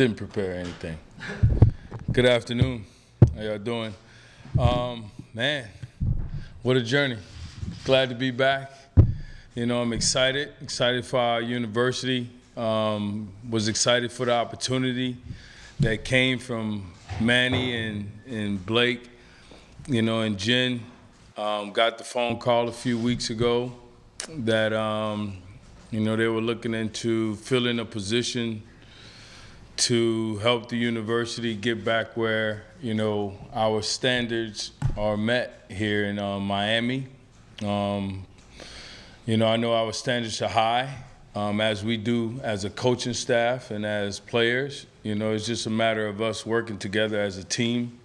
Didn't prepare anything. Good afternoon. How y'all doing? Man, what a journey. Glad to be back. You know, I'm excited for our university. Was excited for the opportunity that came from Manny and Blake, you know, and Jen. Got the phone call a few weeks ago that, you know, they were looking into filling a position to help the university get back where, you know, our standards are met here in Miami. You know, I know our standards are high, as we do as a coaching staff and as players. You know, it's just a matter of us working together as a team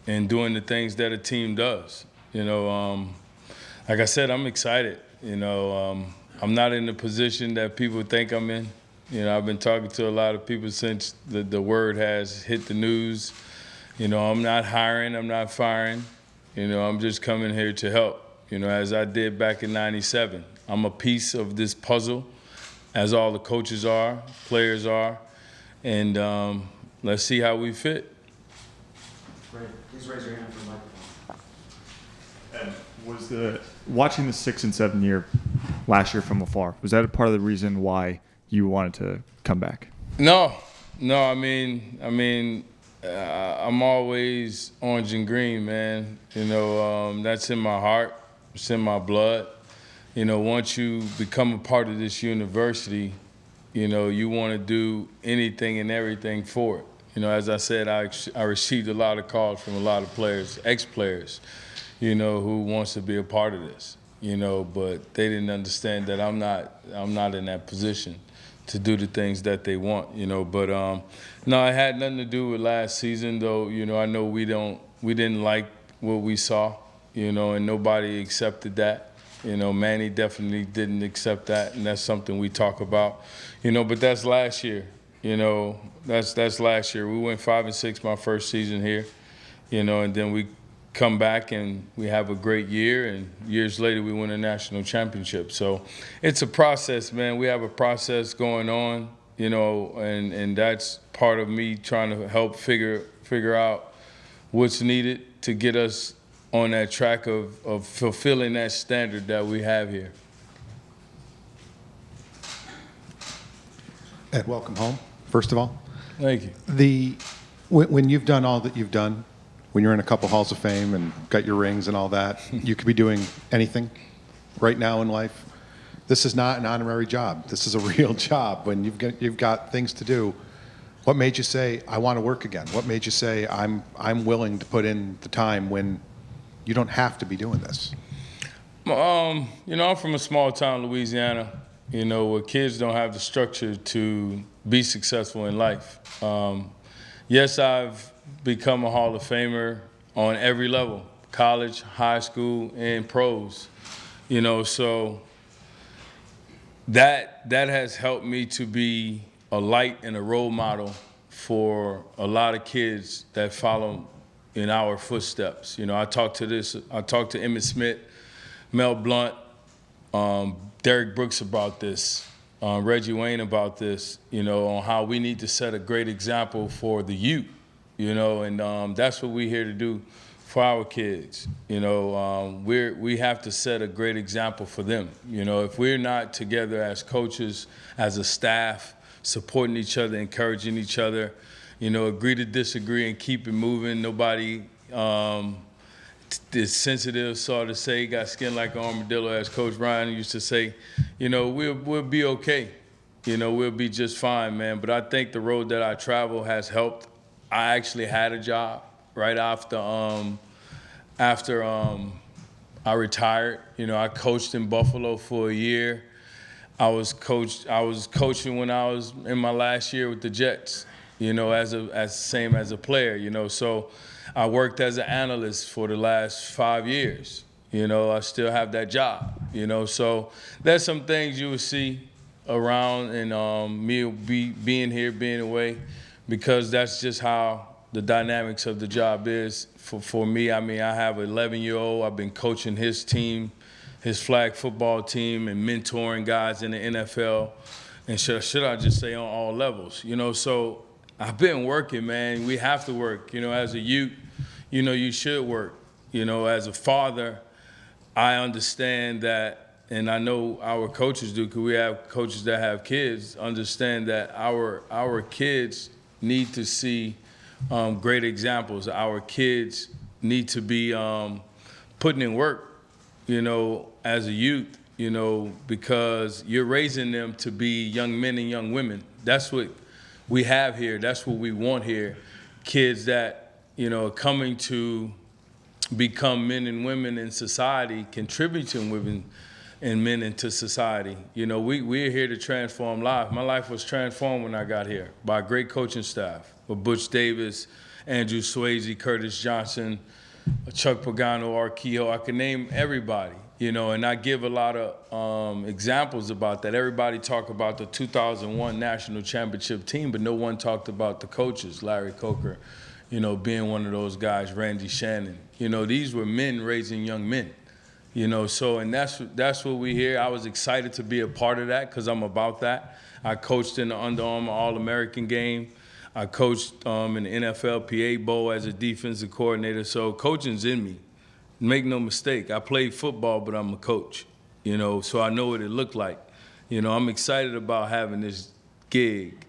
and doing the things that a team does. You know, like I said, I'm excited. You know, I'm not in the position that people think I'm in. You know, I've been talking to a lot of people since the word has hit the news. You know, I'm not hiring, I'm not firing. You know, I'm just coming here to help, you know, as I did back in '97. I'm a piece of this puzzle, as all the coaches are, players are, and let's see how we fit. Great. Please raise your hand for the microphone. And watching the 6 and 7 year last year from afar, was that a part of the reason why you wanted to come back? No. I mean, I'm always orange and green, man. You know, that's in my heart. It's in my blood. You know, once you become a part of this university, you know, you want to do anything and everything for it. You know, as I said, I received a lot of calls from a lot of players, ex-players, you know, who wants to be a part of this. You know, but they didn't understand that I'm not in that position to do the things that they want, you know. But no, it had nothing to do with last season, though. You know, I know we didn't like what we saw, you know, and nobody accepted that. You know, Manny definitely didn't accept that, and that's something we talk about. You know, but that's last year. You know, that's last year. We went 5-6 my first season here, you know, and then we come back and we have a great year, and years later we win a national championship. So it's a process, man. We have a process going on, you know, and that's part of me trying to help figure out what's needed to get us on that track of fulfilling that standard that we have here. Ed, welcome home, first of all. Thank you. When you've done all that you've done, when you're in a couple halls of fame and got your rings and all that, you could be doing anything right now in life. This is not an honorary job. This is a real job. When you've got things to do, what made you say, I want to work again? What made you say, I'm willing to put in the time when you don't have to be doing this? You know, I'm from a small town, Louisiana, you know, where kids don't have the structure to be successful in life. Yes, I've become a Hall of Famer on every level, college, high school, and pros. You know, so that has helped me to be a light and a role model for a lot of kids that follow in our footsteps. You know, I talked to Emmitt Smith, Mel Blount, Derrick Brooks about this, Reggie Wayne about this, you know, on how we need to set a great example for the youth. You know, and that's what we're here to do for our kids. You know, we have to set a great example for them. You know, if we're not together as coaches, as a staff, supporting each other, encouraging each other, you know, agree to disagree and keep it moving. Nobody is sensitive, so to say, got skin like an armadillo, as Coach Ryan used to say. You know, we'll be okay. You know, we'll be just fine, man. But I think the road that I travel has helped. I actually had a job right after I retired. You know, I coached in Buffalo for a year. I was coaching when I was in my last year with the Jets. You know, same as a player. You know, so I worked as an analyst for the last 5 years. You know, I still have that job. You know, so there's some things you will see around, and me being here, being away, because that's just how the dynamics of the job is. For me, I mean, I have an 11-year-old. I've been coaching his team, his flag football team, and mentoring guys in the NFL, and should I just say on all levels. You know, so I've been working, man. We have to work. You know, as a youth, you know, you should work. You know, as a father, I understand that, and I know our coaches do, because we have coaches that have kids, understand that our kids need to see great examples. Our kids need to be putting in work, you know, as a youth, you know, because you're raising them to be young men and young women. That's what we have here. That's what we want here. Kids that, you know, are coming to become men and women in society, contributing women and men into society. You know, we're here to transform lives. My life was transformed when I got here by a great coaching staff, with Butch Davis, Andrew Swayze, Curtis Johnson, Chuck Pagano, Arquillo. I can name everybody, you know, and I give a lot of examples about that. Everybody talked about the 2001 national championship team, but no one talked about the coaches, Larry Coker, you know, being one of those guys, Randy Shannon. You know, these were men raising young men, you know, so, and that's what we hear. I was excited to be a part of that because I'm about that. I coached in the Under Armour All-American game. I coached in the NFL PA Bowl as a defensive coordinator, so coaching's in me. Make no mistake, I played football, but I'm a coach, you know, so I know what it looked like. You know, I'm excited about having this gig.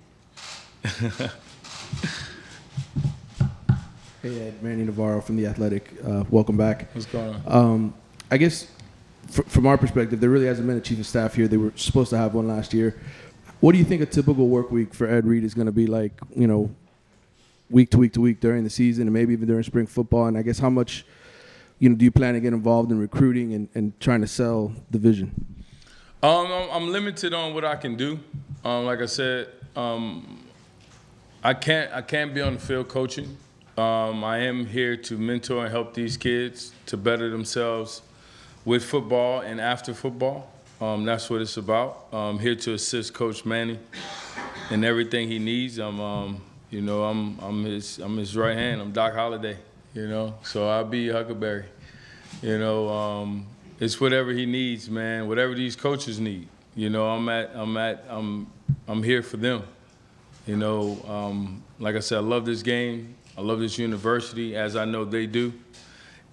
Hey Ed, Manny Navarro from The Athletic. Welcome back. What's going on? I guess from our perspective, there really hasn't been a chief of staff here. They were supposed to have one last year. What do you think a typical work week for Ed Reed is going to be like, you know, week to week to week during the season and maybe even during spring football? And I guess how much, you know, do you plan to get involved in recruiting and trying to sell the vision? I'm limited on what I can do. Like I said, I can't be on the field coaching. I am here to mentor and help these kids to better themselves with football and after football. That's what it's about. I'm here to assist Coach Manny in everything he needs. I'm his right hand. I'm Doc Holliday, you know. So I'll be Huckleberry, you know. It's whatever he needs, man. Whatever these coaches need, you know. I'm here for them, you know. Like I said, I love this game. I love this university, as I know they do.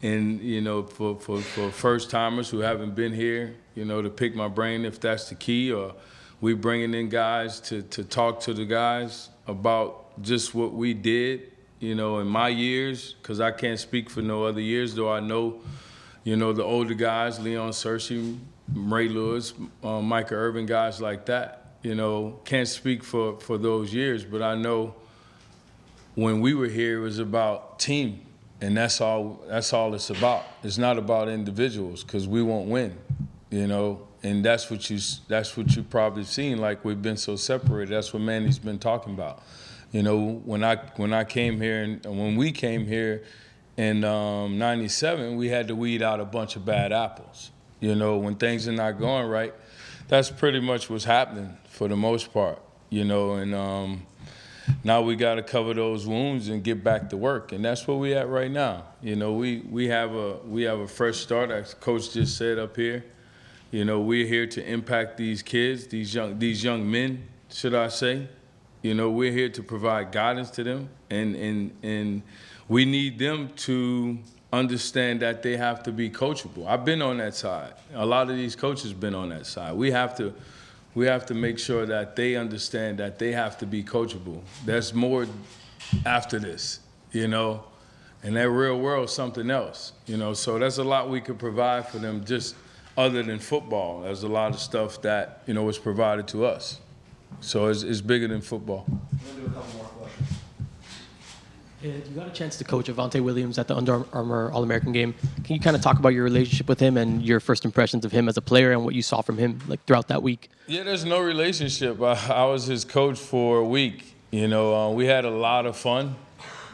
And, you know, for first-timers who haven't been here, you know, to pick my brain if that's the key, or we bringing in guys to talk to the guys about just what we did, you know, in my years, because I can't speak for no other years, though I know, you know, the older guys, Leon Searcy, Ray Lewis, Micah Irvin, guys like that, you know, can't speak for those years, but I know when we were here, it was about team, and that's all it's about. It's not about individuals, because we won't win, you know. And that's what you probably seen. Like, we've been so separated. That's what Manny's been talking about. You know, when I came here and when we came here in '97, we had to weed out a bunch of bad apples. You know, when things are not going right, that's pretty much what's happening for the most part. You know, and now we got to cover those wounds and get back to work, and that's where we at right now. You know, we have a fresh start, as Coach just said up here. You know, we're here to impact these kids, these young men, should I say. You know, we're here to provide guidance to them, and we need them to understand that they have to be coachable. I've been on that side. A lot of these coaches been on that side. We have to make sure that they understand that they have to be coachable. There's more after this, you know, and that real world is something else, you know. So there's a lot we could provide for them just other than football. There's a lot of stuff that, you know, was provided to us. So it's bigger than football. I'm going to do a couple more questions. You got a chance to coach Avante Williams at the Under Armour All-American game. Can you kind of talk about your relationship with him and your first impressions of him as a player and what you saw from him like throughout that week? Yeah, there's no relationship. I was his coach for a week. You know, we had a lot of fun.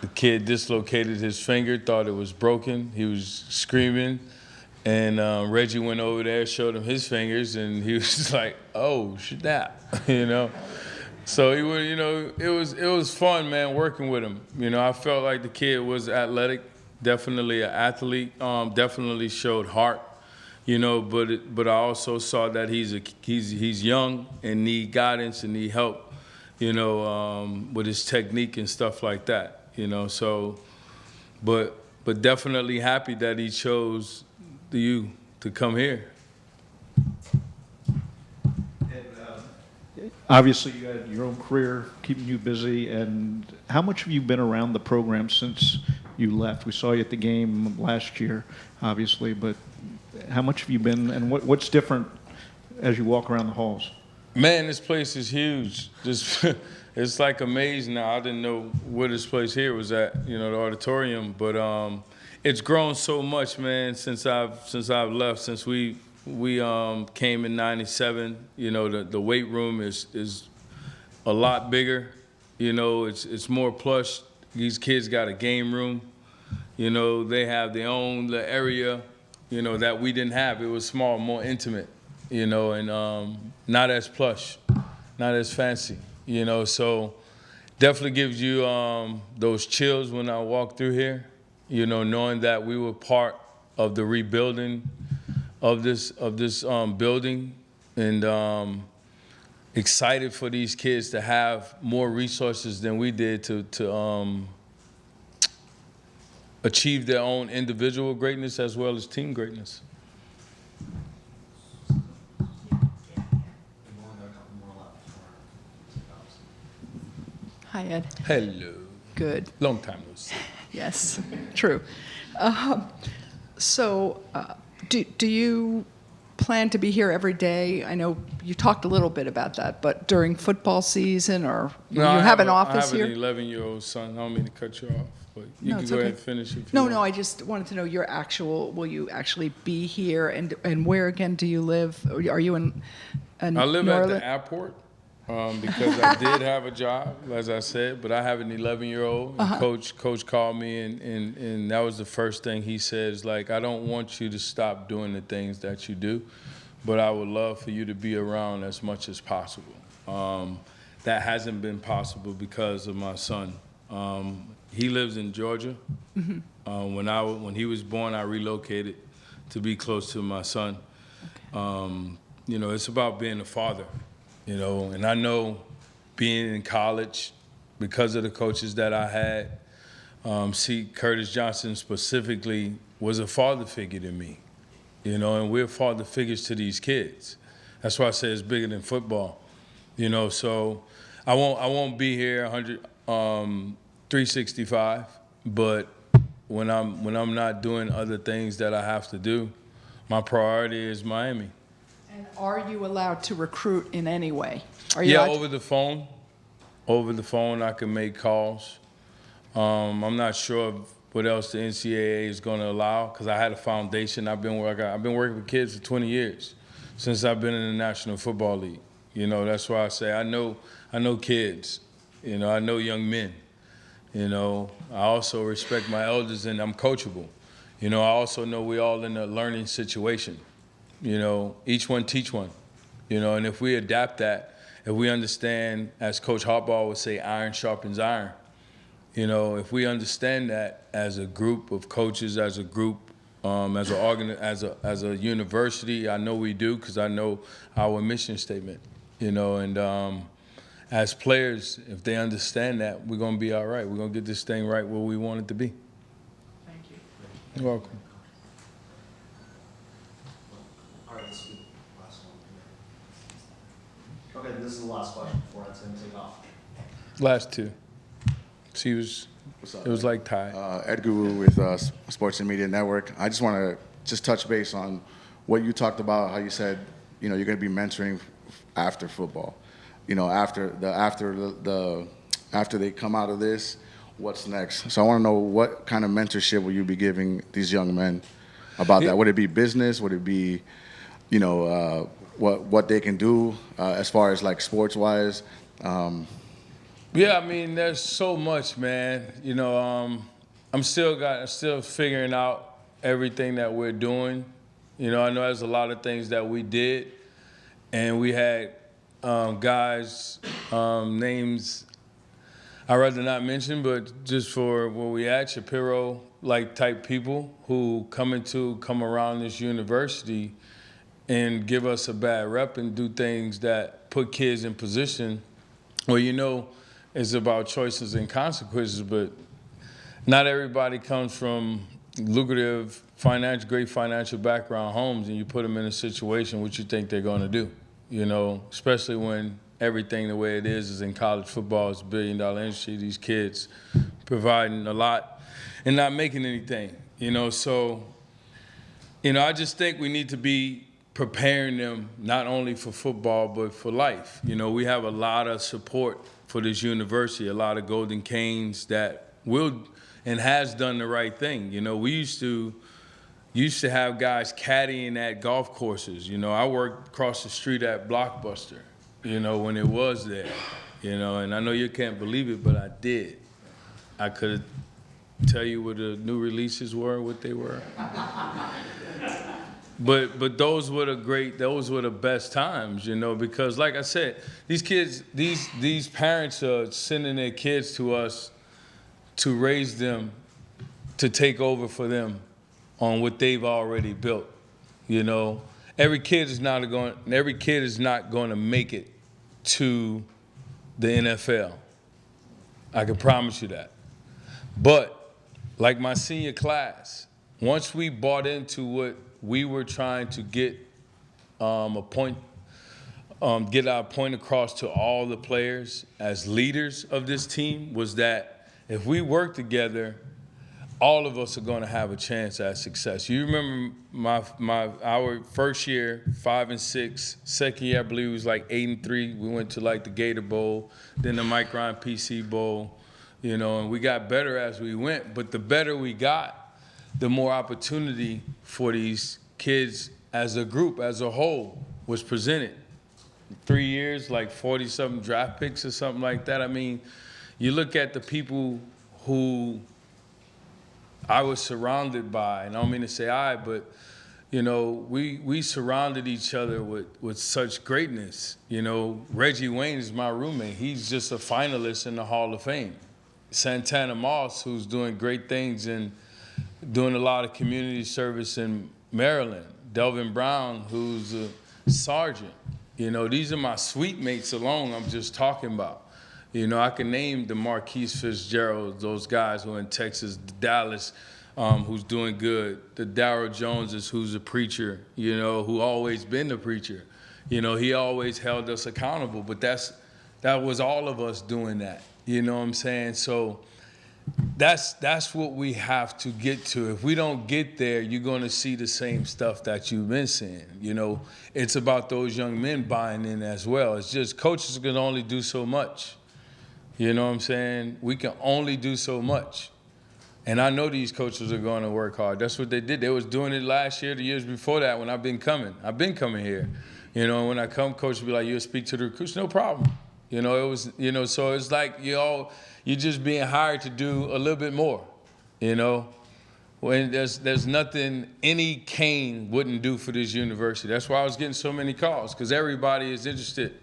The kid dislocated his finger, thought it was broken. He was screaming. And Reggie went over there, showed him his fingers, and he was just like, "Oh, snap," you know. So he would, you know, it was fun, man, working with him. You know, I felt like the kid was athletic, definitely an athlete, definitely showed heart, you know. But I also saw that he's young and need guidance and need help, with his technique and stuff like that, So, but definitely happy that he chose you to come here. Obviously, you had your own career keeping you busy, and how much have you been around the program since you left? We saw you at the game last year, obviously, but how much have you been, and what's different as you walk around the halls? Man, this place is huge. Just it's like amazing now. I didn't know where this place here was at, the auditorium, but it's grown so much, man, since I've left, since we came in '97. The weight room is a lot bigger. It's more plush. These kids got a game room. They have their own little area, that we didn't have. It was small, more intimate, and not as plush, not as fancy, So definitely gives you those chills when I walk through here, knowing that we were part of the rebuilding of this building, and excited for these kids to have more resources than we did to achieve their own individual greatness as well as team greatness. Hi, Ed. Hello. Good. Long time no see. Yes, true. Do you plan to be here every day? I know you talked a little bit about that, but during football season, or you have an office here? I have an 11-year-old son. I don't mean to cut you off, but you can it's go okay. ahead and finish if you No, want. I just wanted to know will you actually be here, and where again do you live? Are you in I live at the airport because I did have a job, as I said, but I have an 11-year-old. And Coach called me, and that was the first thing he said is like, I don't want you to stop doing the things that you do, but I would love for you to be around as much as possible. That hasn't been possible because of my son. He lives in Georgia. Mm-hmm. When he was born, I relocated to be close to my son. Okay. It's about being a father, and I know being in college, because of the coaches that I had, Curtis Johnson specifically was a father figure to me, and we're father figures to these kids. That's why I say it's bigger than football, so I won't be here 365, but when I'm not doing other things that I have to do, my priority is Miami. And are you allowed to recruit in any way? Over the phone. Over the phone, I can make calls. I'm not sure what else the NCAA is going to allow because I had a foundation. I've been working with kids for 20 years since I've been in the National Football League. That's why I say I know kids. I know young men. I also respect my elders and I'm coachable. I also know we're all in a learning situation. Each one teach one. And if we adapt that, if we understand, as Coach Harbaugh would say, iron sharpens iron. If we understand that as a group of coaches, as a group, as a university, I know we do because I know our mission statement. And as players, if they understand that, we're gonna be all right. We're gonna get this thing right where we want it to be. Thank you. You're welcome. All right, this is the last one. Okay, this is the last question before I take off. Last two. It was like tied. Ed Guru with Sports and Media Network. I just want to touch base on what you talked about, how you said, you're going to be mentoring after football. After they come out of this, what's next? So I want to know what kind of mentorship will you be giving these young men about that? Would it be business? Would it be, what they can do as far as like sports-wise? Yeah, there's so much, man. I'm still figuring out everything that we're doing. I know there's a lot of things that we did, and we had guys, names I'd rather not mention, but just for where we at, Shapiro-like type people who come around this university and give us a bad rep and do things that put kids in position Well, it's about choices and consequences, but not everybody comes from lucrative, great financial background homes, and you put them in a situation what you think they're going to do. Especially when everything the way it is in college football. It's a billion-dollar industry. These kids providing a lot and not making anything. So I just think we need to be preparing them not only for football but for life. We have a lot of support for this university, a lot of Golden Canes that will and has done the right thing. We used to have guys caddying at golf courses. I worked across the street at Blockbuster, when it was there, and I know you can't believe it, but I did. I could tell you what the new releases were, what they were. But those were the best times, because like I said, these kids, these parents are sending their kids to us to raise them, to take over for them on what they've already built. Every kid is not going to make it to the NFL. I can promise you that. But like my senior class, once we bought into what we were trying to get our point across to all the players as leaders of this team, was that if we work together, all of us are going to have a chance at success. You remember our first year, 5-6. Second year, I believe it was like 8-3. We went to like the Gator Bowl, then the Mike Ryan PC Bowl, and we got better as we went. But the better we got, the more opportunity for these kids as a group, as a whole, was presented. 3 years, like 40-something draft picks or something like that. I mean, you look at the people who I was surrounded by, and I don't mean to say but we surrounded each other with such greatness. Reggie Wayne is my roommate. He's just a finalist in the Hall of Fame. Santana Moss, who's doing great things and doing a lot of community service in Maryland. Delvin Brown, who's a sergeant. These are my suite mates alone I'm just talking about. I can name the Marquise Fitzgerald, those guys who are in Texas, Dallas, who's doing good, the Darryl Joneses, who's a preacher, who always been the preacher. He always held us accountable, but that was all of us doing that. You know what I'm saying? So that's what we have to get to. If we don't get there, you're going to see the same stuff that you've been seeing. It's about those young men buying in as well. It's just coaches can only do so much. You know what I'm saying? We can only do so much. And I know these coaches are going to work hard. That's what they did. They was doing it last year, the years before that when I've been coming. I've been coming here. When I come, coach will be like, you'll speak to the recruits, no problem. It was, so it's like you're just being hired to do a little bit more, When there's nothing any Kane wouldn't do for this university. That's why I was getting so many calls, because everybody is interested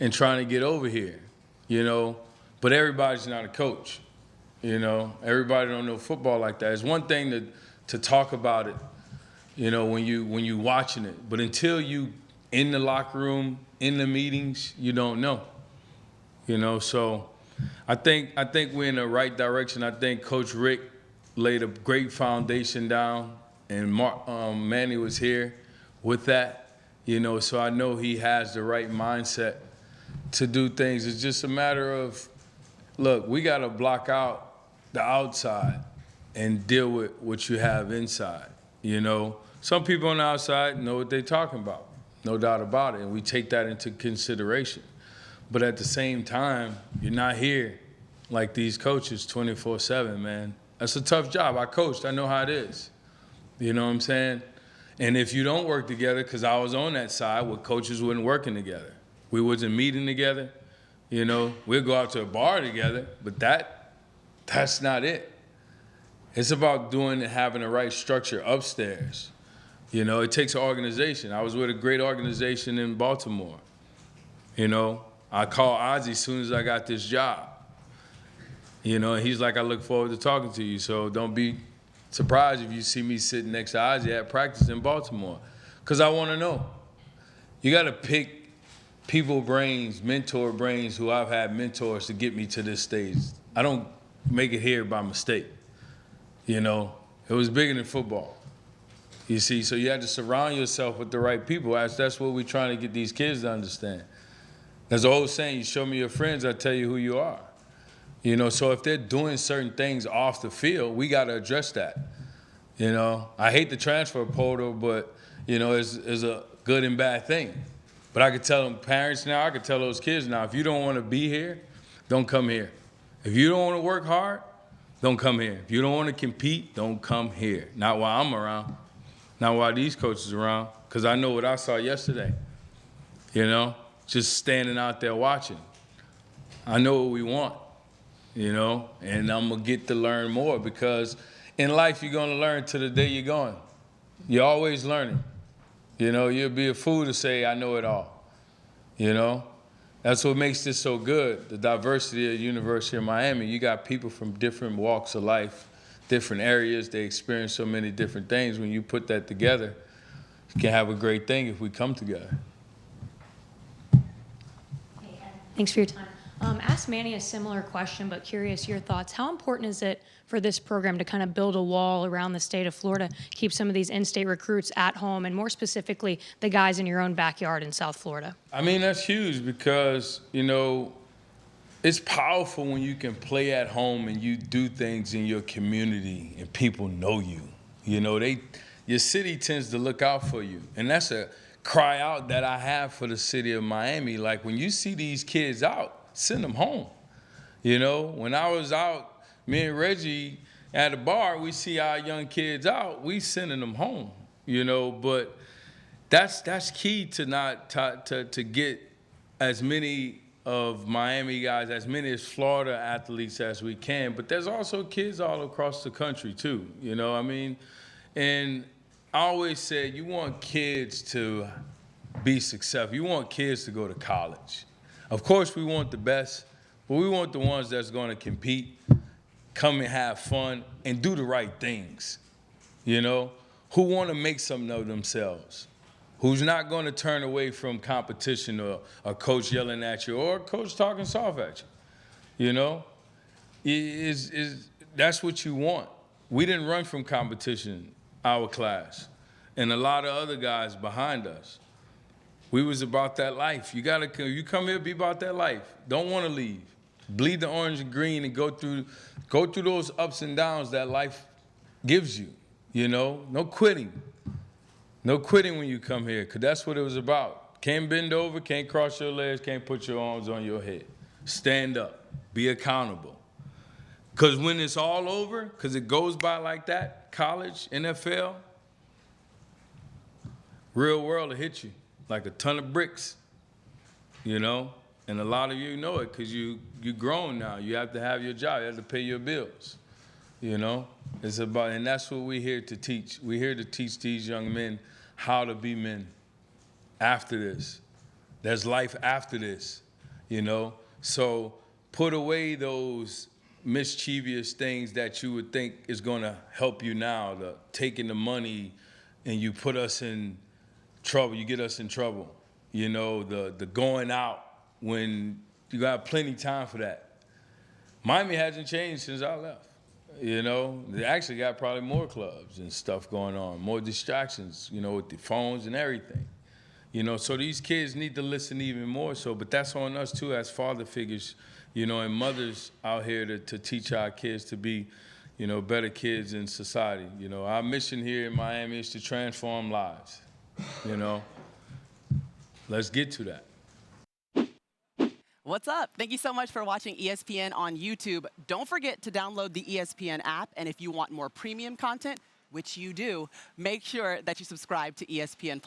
in trying to get over here, But everybody's not a coach, Everybody don't know football like that. It's one thing to talk about it, when you watching it. But until you in the locker room, in the meetings, you don't know. So I think we're in the right direction. I think Coach Rick laid a great foundation down, and Manny was here with that. So I know he has the right mindset to do things. It's just a matter of, look, we got to block out the outside and deal with what you have inside. Some people on the outside know what they're talking about, no doubt about it, and we take that into consideration. But at the same time, you're not here like these coaches 24/7, man. That's a tough job. I coached. I know how it is. You know what I'm saying? And if you don't work together, because I was on that side where coaches wasn't working together. We wasn't meeting together. We'll go out to a bar together, but that's not it. It's about doing and having the right structure upstairs. It takes an organization. I was with a great organization in Baltimore. I called Ozzie as soon as I got this job. He's like, I look forward to talking to you. So don't be surprised if you see me sitting next to Ozzie at practice in Baltimore. Because I want to know. You got to pick people brains, mentor brains who I've had mentors to get me to this stage. I don't make it here by mistake. You know, it was bigger than football. You see, so you had to surround yourself with the right people. That's what we're trying to get these kids to understand. There's a whole saying, you show me your friends, I tell you who you are. You know, so if they're doing certain things off the field, we got to address that. You know, I hate the transfer portal, but, you know, it's a good and bad thing. But I could tell them parents now, I could tell those kids now, if you don't want to be here, don't come here. If you don't want to work hard, don't come here. If you don't want to compete, don't come here. Not while I'm around. Not while these coaches are around. Because I know what I saw yesterday. You know, just standing out there watching. I know what we want, you know, and I'm going to get to learn more because in life you're going to learn to the day you're going. You're always learning. You know, you'll be a fool to say, I know it all. You know? That's what makes this so good, the diversity of the University of Miami. You got people from different walks of life, different areas. They experience so many different things. When you put that together, you can have a great thing if we come together. Hey, Ed. Thanks for your time. Ask Manny a similar question, but curious your thoughts. How important is it for this program to kind of build a wall around the state of Florida, keep some of these in-state recruits at home, and more specifically, the guys in your own backyard in South Florida? I mean, that's huge because, you know, it's powerful when you can play at home and you do things in your community and people know you. You know, your city tends to look out for you. And that's a cry out that I have for the city of Miami. Like, when you see these kids out, send them home. You know, when I was out, me and Reggie at the bar, we see our young kids out, we sending them home. You know, but that's key to not to get as many of Miami guys, as many as Florida athletes as we can. But there's also kids all across the country too. You know, I mean, and I always said you want kids to be successful. You want kids to go to college. Of course, we want the best, but we want the ones that's going to compete, come and have fun, and do the right things, you know, who want to make something of themselves, who's not going to turn away from competition or a coach yelling at you or a coach talking soft at you, you know. That's what you want. We didn't run from competition, our class, and a lot of other guys behind us. We was about that life. You come here, be about that life. Don't want to leave. Bleed the orange and green and go through those ups and downs that life gives you. You know, no quitting. No quitting when you come here, because that's what it was about. Can't bend over, can't cross your legs, can't put your arms on your head. Stand up, be accountable. Because when it's all over, because it goes by like that, college, NFL, real world will hit you like a ton of bricks, you know? And a lot of you know it because you're grown now. You have to have your job. You have to pay your bills, you know? It's about, and that's what we're here to teach. We're here to teach these young men how to be men after this. There's life after this, you know? So put away those mischievous things that you would think is going to help you now, the taking the money and you put us in trouble, you get us in trouble. You know, the going out when you got plenty time for that. Miami hasn't changed since I left. You know, they actually got probably more clubs and stuff going on, more distractions, you know, with the phones and everything. You know, so these kids need to listen even more so, but that's on us too as father figures, you know, and mothers out here to teach our kids to be, you know, better kids in society. You know, our mission here in Miami is to transform lives. You know, let's get to that. What's up? Thank you so much for watching ESPN on YouTube. Don't forget to download the ESPN app, and if you want more premium content, which you do, make sure that you subscribe to ESPN+.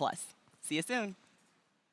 See you soon.